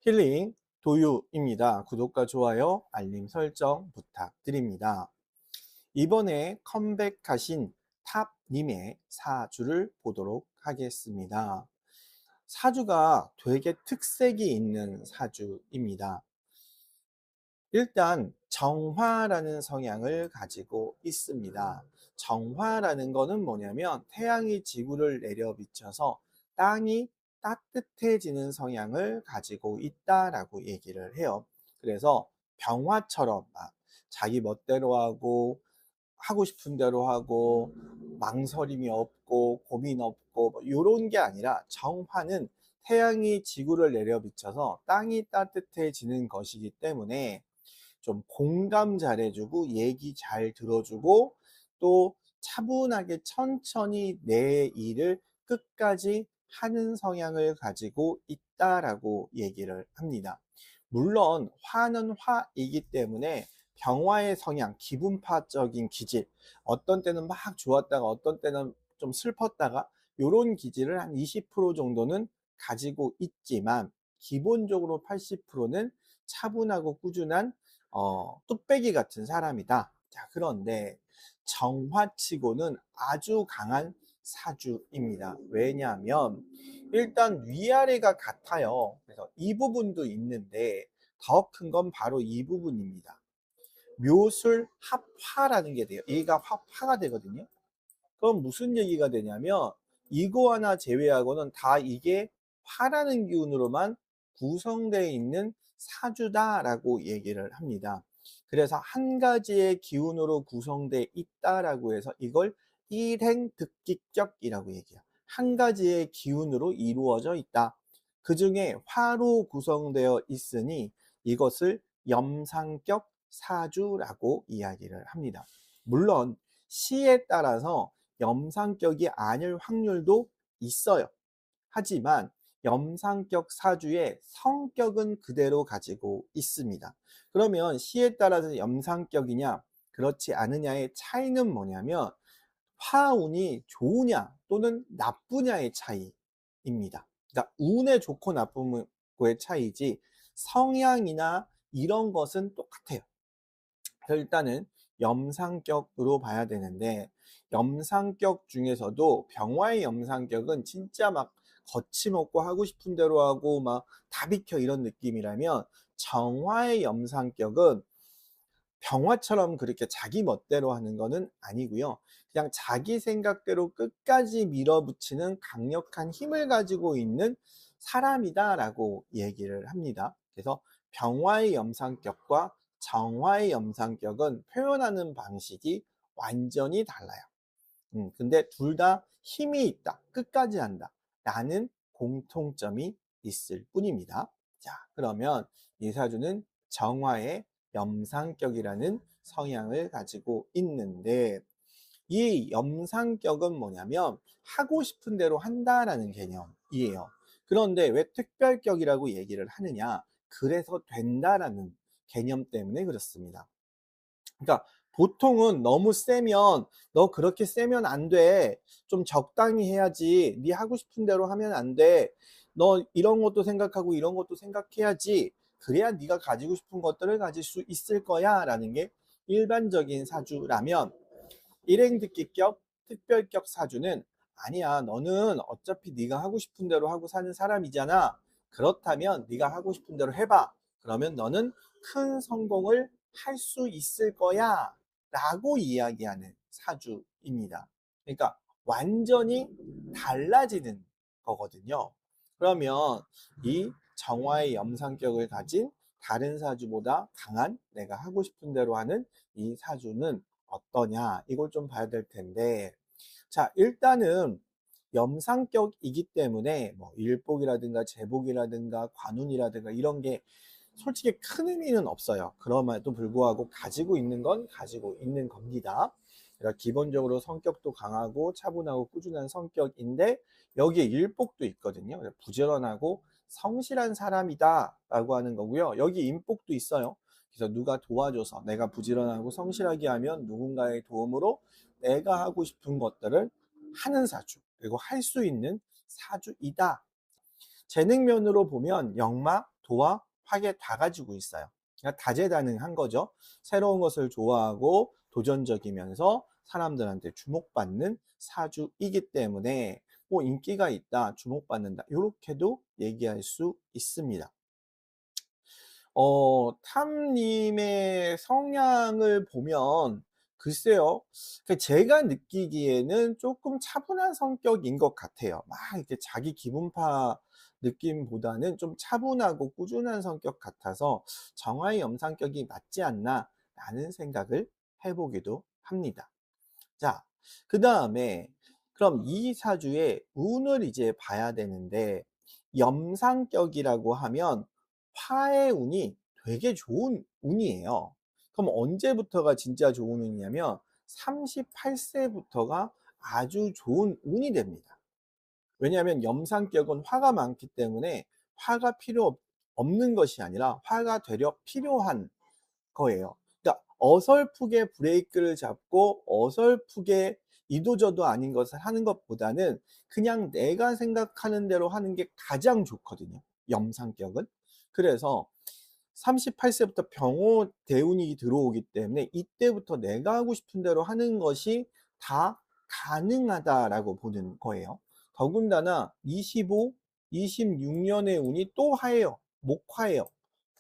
힐링 도유입니다. 구독과 좋아요, 알림 설정 부탁드립니다. 이번에 컴백하신 탑님의 사주를 보도록 하겠습니다. 사주가 되게 특색이 있는 사주입니다. 일단 정화라는 성향을 가지고 있습니다. 정화라는 거는 뭐냐면 태양이 지구를 내려비쳐서 땅이 따뜻해지는 성향을 가지고 있다라고 얘기를 해요. 그래서 병화처럼 막 자기 멋대로 하고 싶은 대로 하고 망설임이 없고 고민 없고 뭐 이런 게 아니라, 정화는 태양이 지구를 내려비쳐서 땅이 따뜻해지는 것이기 때문에 좀 공감 잘해주고 얘기 잘 들어주고 또 차분하게 천천히 내 일을 끝까지 하는 성향을 가지고 있다라고 얘기를 합니다. 물론 화는 화이기 때문에 병화의 성향, 기분파적인 기질, 어떤 때는 막 좋았다가 어떤 때는 좀 슬펐다가 이런 기질을 한 20% 정도는 가지고 있지만, 기본적으로 80%는 차분하고 꾸준한 뚝배기 같은 사람이다. 자, 그런데 정화치고는 아주 강한 사주입니다. 왜냐하면 일단 위아래가 같아요. 그래서 이 부분도 있는데 더 큰 건 바로 이 부분입니다. 묘술 합화라는 게 돼요. 얘가 화가 되거든요. 그럼 무슨 얘기가 되냐면 이거 하나 제외하고는 다 이게 화라는 기운으로만 구성되어 있는 사주다라고 얘기를 합니다. 그래서 한 가지의 기운으로 구성되어 있다라고 해서 이걸 일행득기격이라고 얘기해요. 한 가지의 기운으로 이루어져 있다. 그 중에 화로 구성되어 있으니 이것을 염상격 사주라고 이야기를 합니다. 물론 시에 따라서 염상격이 아닐 확률도 있어요. 하지만 염상격 사주의 성격은 그대로 가지고 있습니다. 그러면 시에 따라서 염상격이냐 그렇지 않느냐의 차이는 뭐냐면 화운이 좋으냐 또는 나쁘냐의 차이입니다. 그러니까 운에 좋고 나쁨의 차이지 성향이나 이런 것은 똑같아요. 그래서 일단은 염상격으로 봐야 되는데, 염상격 중에서도 병화의 염상격은 진짜 막 거침없고 하고 싶은 대로 하고 막 다 비켜 이런 느낌이라면, 정화의 염상격은 병화처럼 그렇게 자기 멋대로 하는 거는 아니고요. 그냥 자기 생각대로 끝까지 밀어붙이는 강력한 힘을 가지고 있는 사람이다라고 얘기를 합니다. 그래서 병화의 염상격과 정화의 염상격은 표현하는 방식이 완전히 달라요. 근데 둘 다 힘이 있다, 끝까지 한다 라는 공통점이 있을 뿐입니다. 자, 그러면 이 사주는 정화의 염상격이라는 성향을 가지고 있는데, 이 염상격은 뭐냐면 하고 싶은 대로 한다라는 개념이에요. 그런데 왜 특별격이라고 얘기를 하느냐, 그래서 된다라는 개념 때문에 그렇습니다. 그러니까 보통은 너무 세면 너 그렇게 세면 안 돼. 좀 적당히 해야지. 네 하고 싶은 대로 하면 안 돼. 너 이런 것도 생각하고 이런 것도 생각해야지. 그래야 네가 가지고 싶은 것들을 가질 수 있을 거야 라는 게 일반적인 사주라면, 일행특기격, 특별격 사주는 아니야. 너는 어차피 네가 하고 싶은 대로 하고 사는 사람이잖아. 그렇다면 네가 하고 싶은 대로 해봐. 그러면 너는 큰 성공을 할 수 있을 거야 라고 이야기하는 사주입니다. 그러니까 완전히 달라지는 거거든요. 그러면 이 정화의 염상격을 가진 다른 사주보다 강한, 내가 하고 싶은 대로 하는 이 사주는 어떠냐, 이걸 좀 봐야 될 텐데, 자, 일단은 염상격이기 때문에 뭐 일복이라든가 제복이라든가 관운이라든가 이런 게 솔직히 큰 의미는 없어요. 그럼에도 불구하고 가지고 있는 건 가지고 있는 겁니다. 그러니까 기본적으로 성격도 강하고 차분하고 꾸준한 성격인데 여기에 일복도 있거든요. 부지런하고 성실한 사람이다 라고 하는 거고요. 여기 인복도 있어요. 그래서 누가 도와줘서 내가 부지런하고 성실하게 하면 누군가의 도움으로 내가 하고 싶은 것들을 하는 사주, 그리고 할 수 있는 사주이다. 재능면으로 보면 역마, 도와 화계 다 가지고 있어요. 그러니까 다재다능한 거죠. 새로운 것을 좋아하고 도전적이면서 사람들한테 주목받는 사주이기 때문에 뭐 인기가 있다, 주목받는다, 이렇게도 얘기할 수 있습니다. 탐님의 성향을 보면 글쎄요. 제가 느끼기에는 조금 차분한 성격인 것 같아요. 막 이렇게 자기 기분파 느낌보다는 좀 차분하고 꾸준한 성격 같아서 정화의 염상격이 맞지 않나라는 생각을 해보기도 합니다. 자, 그다음에 그럼 이 사주의 운을 이제 봐야 되는데 염상격이라고 하면 화의 운이 되게 좋은 운이에요. 그럼 언제부터가 진짜 좋은 운이냐면 38세부터가 아주 좋은 운이 됩니다. 왜냐하면 염상격은 화가 많기 때문에 화가 필요 없는 것이 아니라 화가 되려 필요한 거예요. 그러니까 어설프게 브레이크를 잡고 어설프게 이도저도 아닌 것을 하는 것보다는 그냥 내가 생각하는 대로 하는 게 가장 좋거든요, 염상격은. 그래서 38세부터 병호 대운이 들어오기 때문에 이때부터 내가 하고 싶은 대로 하는 것이 다 가능하다라고 보는 거예요. 더군다나 25, 26년의 운이 또 화예요. 목화예요.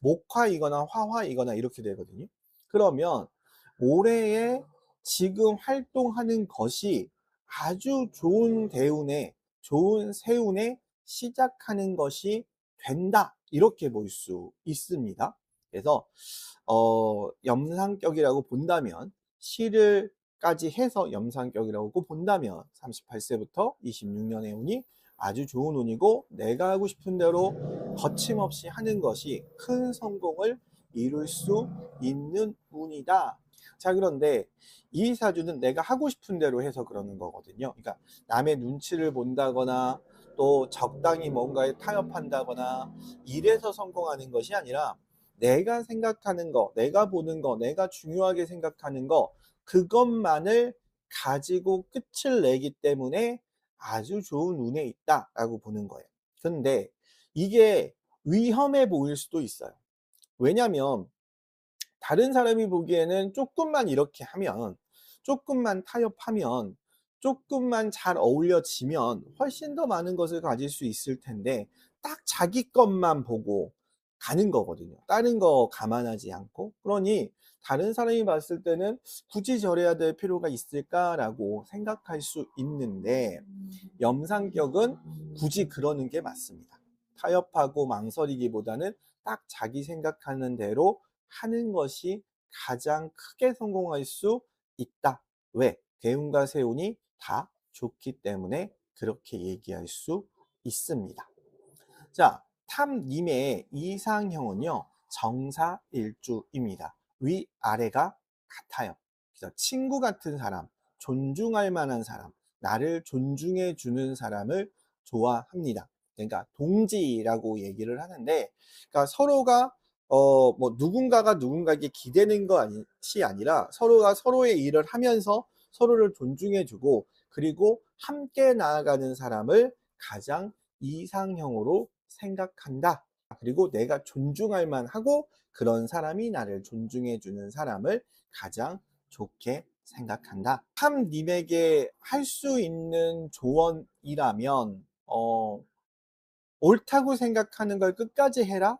목화이거나 화화이거나 이렇게 되거든요. 그러면 올해에 지금 활동하는 것이 아주 좋은 대운에, 좋은 세운에 시작하는 것이 된다, 이렇게 볼 수 있습니다. 그래서 염상격이라고 본다면, 실을까지 해서 염상격이라고 본다면 38세부터 26년의 운이 아주 좋은 운이고, 내가 하고 싶은 대로 거침없이 하는 것이 큰 성공을 이룰 수 있는 운이다. 자, 그런데 이 사주는 내가 하고 싶은 대로 해서 그러는 거거든요. 그러니까 남의 눈치를 본다거나 또 적당히 뭔가에 타협한다거나 이래서 성공하는 것이 아니라 내가 생각하는 거, 내가 보는 거, 내가 중요하게 생각하는 거, 그것만을 가지고 끝을 내기 때문에 아주 좋은 운에 있다라고 보는 거예요. 근데 이게 위험해 보일 수도 있어요. 왜냐면 다른 사람이 보기에는 조금만 이렇게 하면, 조금만 타협하면, 조금만 잘 어울려지면 훨씬 더 많은 것을 가질 수 있을 텐데 딱 자기 것만 보고 가는 거거든요. 다른 거 감안하지 않고. 그러니 다른 사람이 봤을 때는 굳이 저래야 될 필요가 있을까라고 생각할 수 있는데, 염상격은 굳이 그러는 게 맞습니다. 타협하고 망설이기보다는 딱 자기 생각하는 대로 하는 것이 가장 크게 성공할 수 있다. 왜? 대운과 세운이 다 좋기 때문에 그렇게 얘기할 수 있습니다. 자, 탐님의 이상형은요, 정사일주입니다. 위아래가 같아요. 그래서 친구 같은 사람, 존중할 만한 사람, 나를 존중해 주는 사람을 좋아합니다. 그러니까 동지라고 얘기를 하는데, 그러니까 서로가 뭐 누군가가 누군가에게 기대는 것이 아니라 서로가 서로의 일을 하면서 서로를 존중해 주고, 그리고 함께 나아가는 사람을 가장 이상형으로 생각한다. 그리고 내가 존중할 만하고 그런 사람이 나를 존중해 주는 사람을 가장 좋게 생각한다. 탐님에게 할 수 있는 조언이라면 옳다고 생각하는 걸 끝까지 해라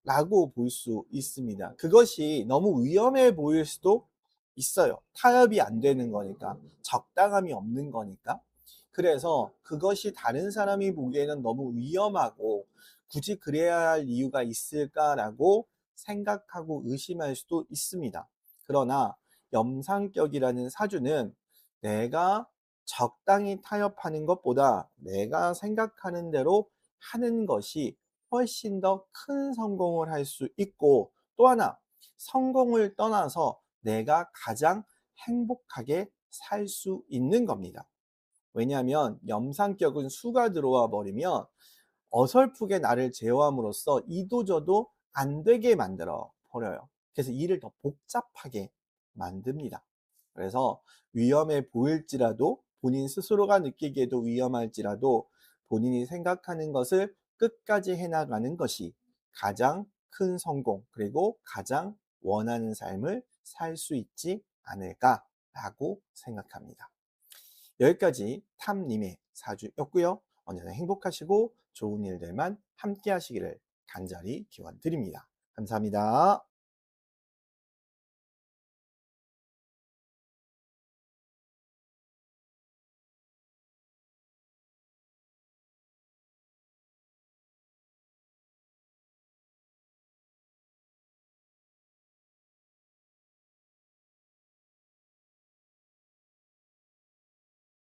라고 볼 수 있습니다. 그것이 너무 위험해 보일 수도 있어요. 타협이 안 되는 거니까, 적당함이 없는 거니까. 그래서 그것이 다른 사람이 보기에는 너무 위험하고 굳이 그래야 할 이유가 있을까라고 생각하고 의심할 수도 있습니다. 그러나 염상격이라는 사주는 내가 적당히 타협하는 것보다 내가 생각하는 대로 하는 것이 훨씬 더 큰 성공을 할 수 있고, 또 하나 성공을 떠나서 내가 가장 행복하게 살 수 있는 겁니다. 왜냐하면 염상격은 수가 들어와 버리면 어설프게 나를 제어함으로써 이도저도 안 되게 만들어 버려요. 그래서 일을 더 복잡하게 만듭니다. 그래서 위험해 보일지라도, 본인 스스로가 느끼기에도 위험할지라도 본인이 생각하는 것을 끝까지 해나가는 것이 가장 큰 성공, 그리고 가장 원하는 삶을 살 수 있지 않을까라고 생각합니다. 여기까지 탐님의 사주였고요. 언제나 행복하시고 좋은 일들만 함께 하시기를 간절히 기원드립니다. 감사합니다.